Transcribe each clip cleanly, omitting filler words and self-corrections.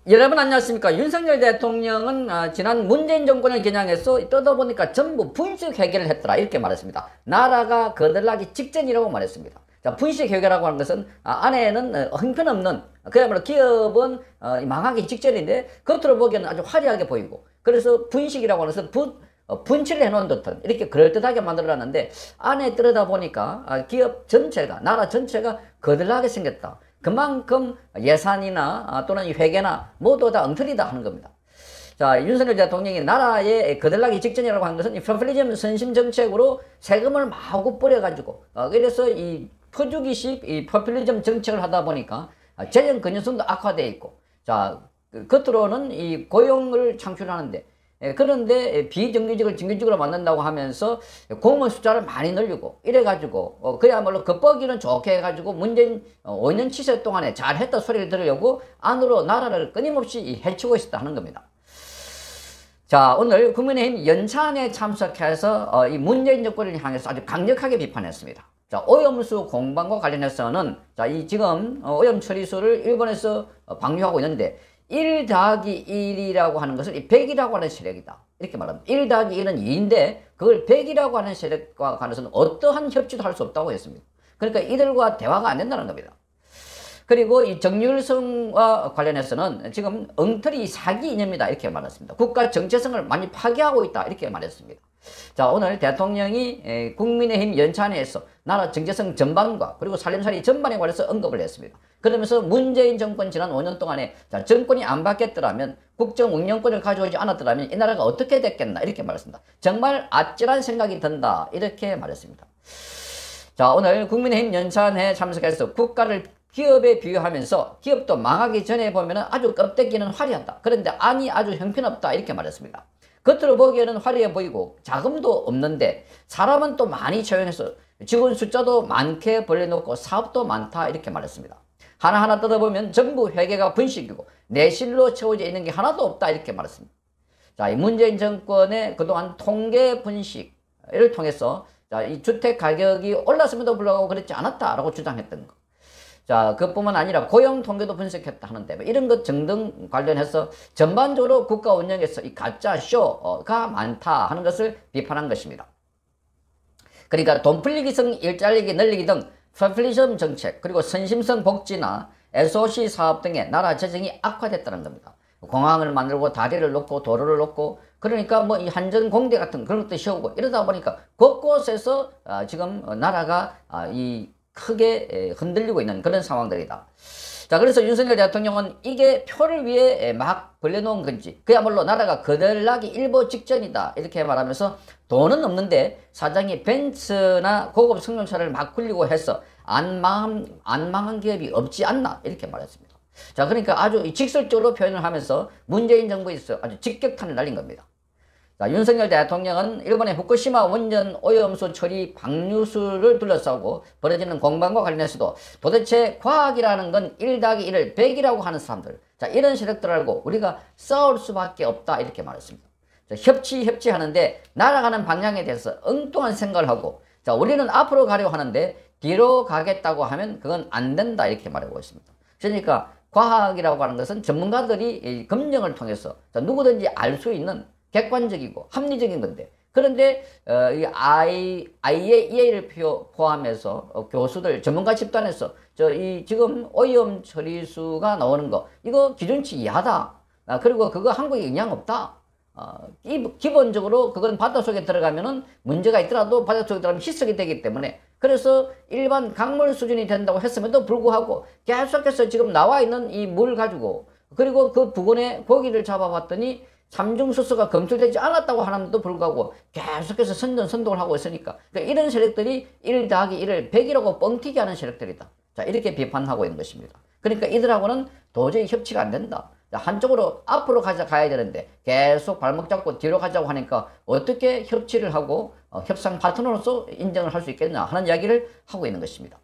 여러분 안녕하십니까. 윤석열 대통령은 지난 문재인 정권을 겨냥해서 뜯어보니까 전부 분식 회계를 했더라 이렇게 말했습니다. 나라가 거들나기 직전이라고 말했습니다. 자, 분식 회계라고 하는 것은 안에는 형편없는, 그야말로 기업은 망하기 직전인데 겉으로 보기에는 아주 화려하게 보이고, 그래서 분식이라고 하는 것은 분칠을 해놓은 듯한 이렇게 그럴듯하게 만들어놨는데 안에 들여다보니까 기업 전체가, 나라 전체가 거들나게 생겼다. 그만큼 예산이나 또는 회계나 모두 다 엉터리다 하는 겁니다. 자, 윤석열 대통령이 나라에 거들나기 직전이라고 하는 것은 이 포퓰리즘 선심 정책으로 세금을 마구 뿌려가지고, 그래서 이 퍼주기식 이 포퓰리즘 정책을 하다 보니까 재정 건전성도 악화되어 있고, 자, 겉으로는 이 고용을 창출하는데, 그런데 비정규직을 정규직으로 만든다고 하면서 공무원 숫자를 많이 늘리고 이래가지고 그야말로 겉보기는 좋게 해가지고 문재인 5년 치세 동안에 잘했다 소리를 들으려고 안으로 나라를 끊임없이 해치고 있었다 하는 겁니다. 자, 오늘 국민의힘 연찬에 참석해서 이 문재인 정권을 향해서 아주 강력하게 비판했습니다. 자, 오염수 공방과 관련해서는 자, 이 지금 오염 처리수를 일본에서 방류하고 있는데 1 더하기 1이라고 하는 것을 100이라고 하는 세력이다 이렇게 말합니다. 1 더하기 1은 2인데 그걸 100이라고 하는 세력과 관해서는 어떠한 협치도 할 수 없다고 했습니다. 그러니까 이들과 대화가 안 된다는 겁니다. 그리고 이 정률성과 관련해서는 지금 엉터리 사기 이념이다 이렇게 말했습니다. 국가 정체성을 많이 파괴하고 있다 이렇게 말했습니다. 자, 오늘 대통령이 국민의힘 연찬회에서 나라 정체성 전반과 그리고 살림살이 전반에 관해서 언급을 했습니다. 그러면서 문재인 정권 지난 5년 동안에 자, 정권이 안 바뀌었더라면, 국정 운영권을 가져오지 않았더라면 이 나라가 어떻게 됐겠나 이렇게 말했습니다. 정말 아찔한 생각이 든다 이렇게 말했습니다. 자, 오늘 국민의힘 연찬회에 참석해서 국가를 기업에 비유하면서 기업도 망하기 전에 보면 아주 껍데기는 화려하다, 그런데 안이 아주 형편없다 이렇게 말했습니다. 겉으로 보기에는 화려해 보이고 자금도 없는데 사람은 또 많이 채용해서 직원 숫자도 많게 벌려놓고 사업도 많다 이렇게 말했습니다. 하나하나 뜯어보면 전부 회계가 분식이고 내실로 채워져 있는 게 하나도 없다 이렇게 말했습니다. 자, 이 문재인 정권의 그동안 통계 분식을 통해서 자, 이 주택 가격이 올랐음에도 불구하고 그렇지 않았다라고 주장했던 거. 자, 그뿐만 아니라 고용 통계도 분석했다 하는데 이런 것 등등 관련해서 전반적으로 국가 운영에서 이 가짜 쇼가 많다 하는 것을 비판한 것입니다. 그러니까 돈 풀리기성 일자리 늘리기 등 포퓰리즘 정책, 그리고 선심성 복지나 SOC 사업 등의 나라 재정이 악화됐다는 겁니다. 공항을 만들고 다리를 놓고 도로를 놓고, 그러니까 뭐 이 한전공대 같은 그런 것도 세우고 이러다 보니까 곳곳에서 지금 나라가 이 크게 흔들리고 있는 그런 상황들이다. 자, 그래서 윤석열 대통령은 이게 표를 위해 막 벌려놓은 건지, 그야말로 나라가 거들나기 일보 직전이다 이렇게 말하면서 돈은 없는데 사장이 벤츠나 고급 승용차를 막 굴리고 해서 안 망한 기업이 없지 않나 이렇게 말했습니다. 자, 그러니까 아주 직설적으로 표현을 하면서 문재인 정부에 있어 아주 직격탄을 날린 겁니다. 자, 윤석열 대통령은 일본의 후쿠시마 원전 오염수 처리 방류수를 둘러싸고 벌어지는 공방과 관련해서도 도대체 과학이라는 건 1 더하기 1을 100이라고 하는 사람들, 자, 이런 세력들하고 우리가 싸울 수밖에 없다 이렇게 말했습니다. 자, 협치하는데 날아가는 방향에 대해서 엉뚱한 생각을 하고, 자, 우리는 앞으로 가려고 하는데 뒤로 가겠다고 하면 그건 안 된다 이렇게 말하고 있습니다. 그러니까 과학이라고 하는 것은 전문가들이 검증을 통해서 자, 누구든지 알 수 있는 객관적이고 합리적인 건데, 그런데 이 IAEA를 포함해서 교수들 전문가 집단에서 이 지금 오염 처리수가 나오는 거 이거 기준치 이하다, 그리고 그거 한국에 영향 없다, 기본적으로 그건 바닷속에 들어가면은 문제가 있더라도 바닷속에 들어가면 희석이 되기 때문에, 그래서 일반 강물 수준이 된다고 했음에도 불구하고 계속해서 지금 나와 있는 이 물 가지고, 그리고 그 부근에 고기를 잡아봤더니 삼중수소가 검출되지 않았다고 하는데도 불구하고 계속해서 선동을 하고 있으니까, 그러니까 이런 세력들이 1 더하기 1을 100이라고 뻥튀기 하는 세력들이다. 자, 이렇게 비판하고 있는 것입니다. 그러니까 이들하고는 도저히 협치가 안 된다. 자, 한쪽으로 앞으로 가야 되는데 계속 발목 잡고 뒤로 가자고 하니까 어떻게 협치를 하고 협상 파트너로서 인정을 할 수 있겠냐 하는 이야기를 하고 있는 것입니다.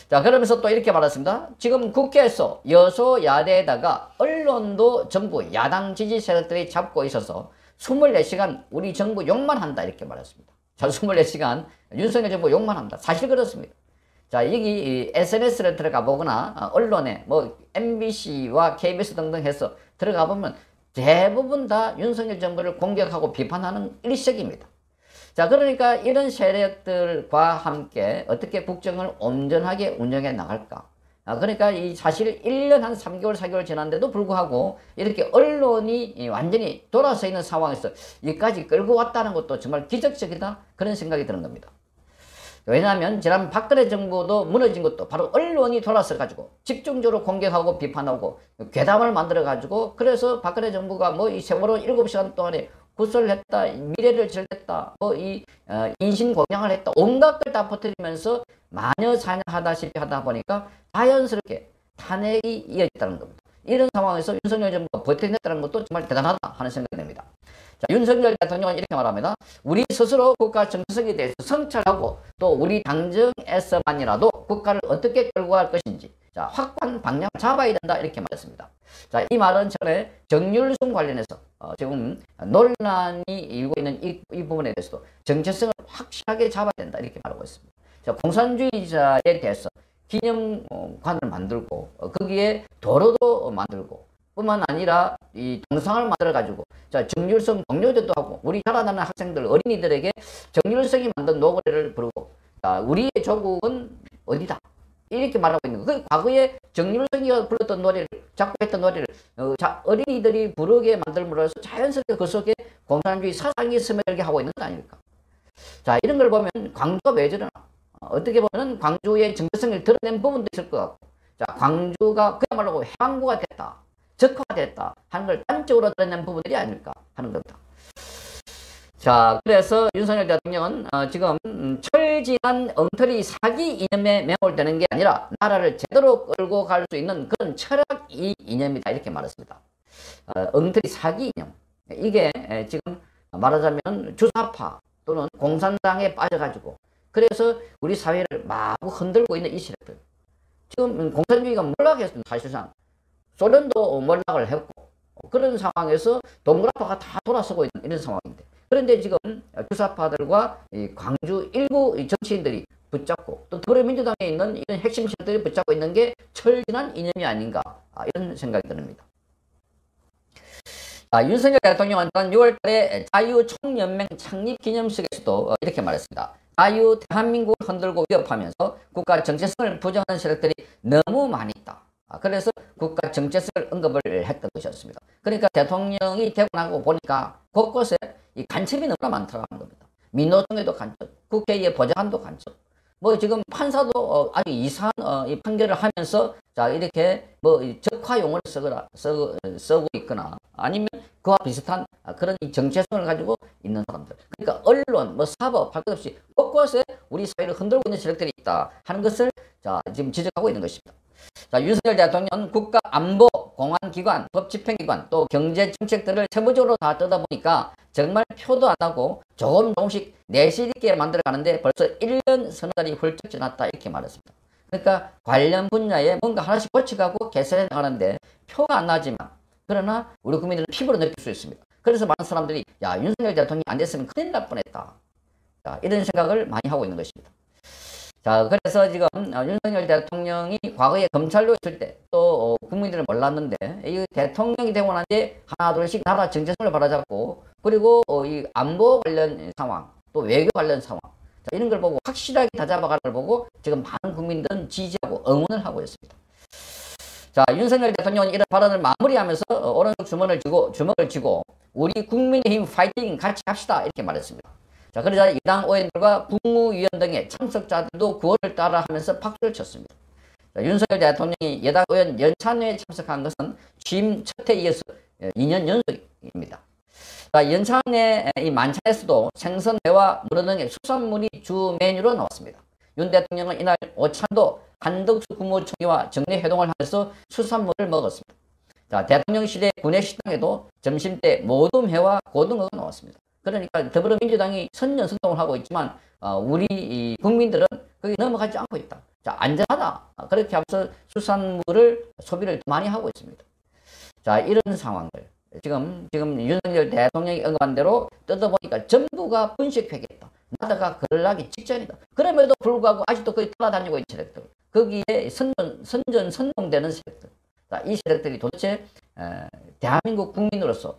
자, 그러면서 또 이렇게 말했습니다. 지금 국회에서 여소야대에다가 언론도 전부 야당 지지 세력들이 잡고 있어서 24시간 우리 정부 욕만 한다 이렇게 말했습니다. 자, 24시간 윤석열 정부 욕만 한다. 사실 그렇습니다. 자, 여기 SNS를 들어가 보거나 언론에 뭐 MBC와 KBS 등등 해서 들어가 보면 대부분 다 윤석열 정부를 공격하고 비판하는 일색입니다. 자, 그러니까 이런 세력들과 함께 어떻게 국정을 온전하게 운영해 나갈까? 그러니까 이 사실 1년 한 3개월, 4개월 지났는데도 불구하고 이렇게 언론이 완전히 돌아서 있는 상황에서 여기까지 끌고 왔다는 것도 정말 기적적이다. 그런 생각이 드는 겁니다. 왜냐하면 지난 박근혜 정부도 무너진 것도 바로 언론이 돌아서 가지고 집중적으로 공격하고 비판하고 괴담을 만들어 가지고 그래서 박근혜 정부가 뭐 이 세월호 7시간 동안에 구설을 했다, 미래를 절댔다, 뭐 이 인신공양을 했다, 온갖 걸 다 퍼뜨리면서 마녀 사냥하다시피 하다 보니까 자연스럽게 탄핵이 이어졌다는 겁니다. 이런 상황에서 윤석열 정부가 버텨냈다는 것도 정말 대단하다 하는 생각이 듭니다. 자, 윤석열 대통령은 이렇게 말합니다. 우리 스스로 국가 정체성에 대해서 성찰하고 또 우리 당정에서만이라도 국가를 어떻게 끌고 갈 것인지 자, 확고한 방향을 잡아야 된다 이렇게 말했습니다. 자, 이 말은 전에 정률성 관련해서 지금 논란이 일고 있는 이 부분에 대해서도 정체성을 확실하게 잡아야 된다 이렇게 말하고 있습니다. 자, 공산주의자에 대해서 기념관을 만들고 거기에 도로도 만들고 뿐만 아니라 이 동상을 만들어 가지고 자, 정률성 동료제도 하고 우리 자라나는 학생들 어린이들에게 정률성이 만든 노래를 부르고 자, 우리의 조국은 어디다 이렇게 말하고 있는 거. 그 과거에 정률성이 불렀던 노래를 작곡했던 노래를 자, 어린이들이 부르게 만들므로 해서 자연스럽게 그 속에 공산주의 사상이 스며들게 하고 있는 거 아닙니까? 자, 이런 걸 보면 광주가 왜 저러나 어떻게 보면 광주의 정체성을 드러낸 부분도 있을 것 같고 자, 광주가 그야말로 해방구가 됐다. 적화됐다 하는 걸 단적으로 드러낸 부분들이 아닐까 하는 겁니다. 자, 그래서 윤석열 대통령은 지금 철지난 엉터리 사기 이념에 매몰되는 게 아니라 나라를 제대로 끌고 갈 수 있는 그런 철학 이념이다 이렇게 말했습니다. 엉터리 사기 이념 이게 지금 말하자면 주사파 또는 공산당에 빠져가지고 그래서 우리 사회를 마구 흔들고 있는 이 세력들 지금 공산주의가 몰락했습니다. 사실상 소련도 몰락을 했고 그런 상황에서 동그라파가 다 돌아서고 있는 이런 상황인데 그런데 지금 주사파들과 이 광주 일부 정치인들이 붙잡고 또 더불어민주당에 있는 이런 핵심 세력들이 붙잡고 있는 게 철진한 이념이 아닌가 이런 생각이 듭니다. 윤석열 대통령은 6월달에 자유총연맹 창립 기념식에서도 이렇게 말했습니다. 자유 대한민국을 흔들고 위협하면서 국가 정체성을 부정하는 세력들이 너무 많이 있다. 그래서 국가 정체성을 언급을 했던 것이었습니다. 그러니까 대통령이 되고 나고 보니까 곳곳에 이 간첩이 너무나 많다는 겁니다. 민노총에도 간첩, 국회의 보좌관도 간첩, 뭐 지금 판사도 아주 이상한 이 판결을 하면서 자 이렇게 뭐 적화 용어를 쓰고 있거나 아니면 그와 비슷한 그런 이 정체성을 가지고 있는 사람들. 그러니까 언론, 뭐 사법 할 것 없이 곳곳에 우리 사회를 흔들고 있는 세력들이 있다 하는 것을 자 지금 지적하고 있는 것입니다. 자, 윤석열 대통령은 국가 안보, 공안기관, 법집행기관, 또 경제정책들을 세부적으로 다 뜯어보니까 정말 표도 안 나고 조금씩 내실 있게 만들어가는데 벌써 1년 서너 달이 훌쩍 지났다 이렇게 말했습니다. 그러니까 관련 분야에 뭔가 하나씩 고쳐가고 개선해 나가는데 표가 안 나지만 그러나 우리 국민들은 피부로 느낄 수 있습니다. 그래서 많은 사람들이 야 윤석열 대통령이 안 됐으면 큰일 날 뻔했다. 자, 이런 생각을 많이 하고 있는 것입니다. 자, 그래서 지금 윤석열 대통령이 과거에 검찰로 있을 때 또 국민들은 몰랐는데 이 대통령이 되고 난 뒤에 하나 둘씩 나라 정체성을 바로잡고 그리고 이 안보 관련 상황 또 외교 관련 상황 자, 이런 걸 보고 확실하게 다잡아가는 걸 보고 지금 많은 국민들은 지지하고 응원을 하고 있습니다. 자, 윤석열 대통령은 이런 발언을 마무리하면서 오른쪽 주먹을 쥐고 우리 국민의힘 파이팅 같이 합시다 이렇게 말했습니다. 자, 그러자 여당 의원들과 국무위원 등의 참석자들도 구호를 따라 하면서 박수를 쳤습니다. 자, 윤석열 대통령이 여당 의원 연찬회에 참석한 것은 취임 첫 해에 이어서 2년 연속입니다. 자, 연찬회 이 만찬에서도 생선회와 문어 등의 수산물이 주 메뉴로 나왔습니다. 윤 대통령은 이날 오찬도 한덕수 국무총리와 정례 회동을 하면서 수산물을 먹었습니다. 자, 대통령실의 구내식당에도 점심때 모둠회와 고등어가 나왔습니다. 그러니까 더불어민주당이 선전선동을 하고 있지만 우리 국민들은 거기 넘어가지 않고 있다. 자, 안전하다. 그렇게 하면서 수산물을 소비를 많이 하고 있습니다. 자, 이런 상황을 지금 윤석열 대통령이 언급한 대로 뜯어보니까 전부가 분식회계다. 나라가 그러기 직전이다. 그럼에도 불구하고 아직도 거기 따라다니고 있는 세력들. 거기에 선동되는 세력들. 자, 이 세력들이 도대체 대한민국 국민으로서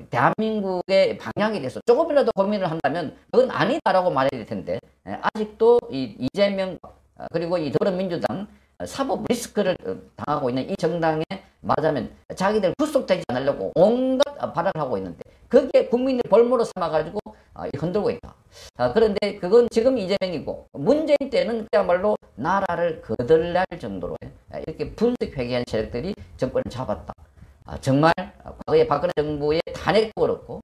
대한민국의 방향에 대해서 조금이라도 고민을 한다면 그건 아니다라고 말해야 될 텐데 아직도 이재명 그리고 이 더불어민주당 사법 리스크를 당하고 있는 이 정당에 말하자면 자기들 구속되지 않으려고 온갖 발언을 하고 있는데 그게 국민의 볼모로 삼아가지고 흔들고 있다. 그런데 그건 지금 이재명이고 문재인 때는 그야말로 나라를 거덜날 정도로 이렇게 분석회계한 세력들이 정권을 잡았다. 정말 과거에 박근혜 정부의 탄핵도 그렇고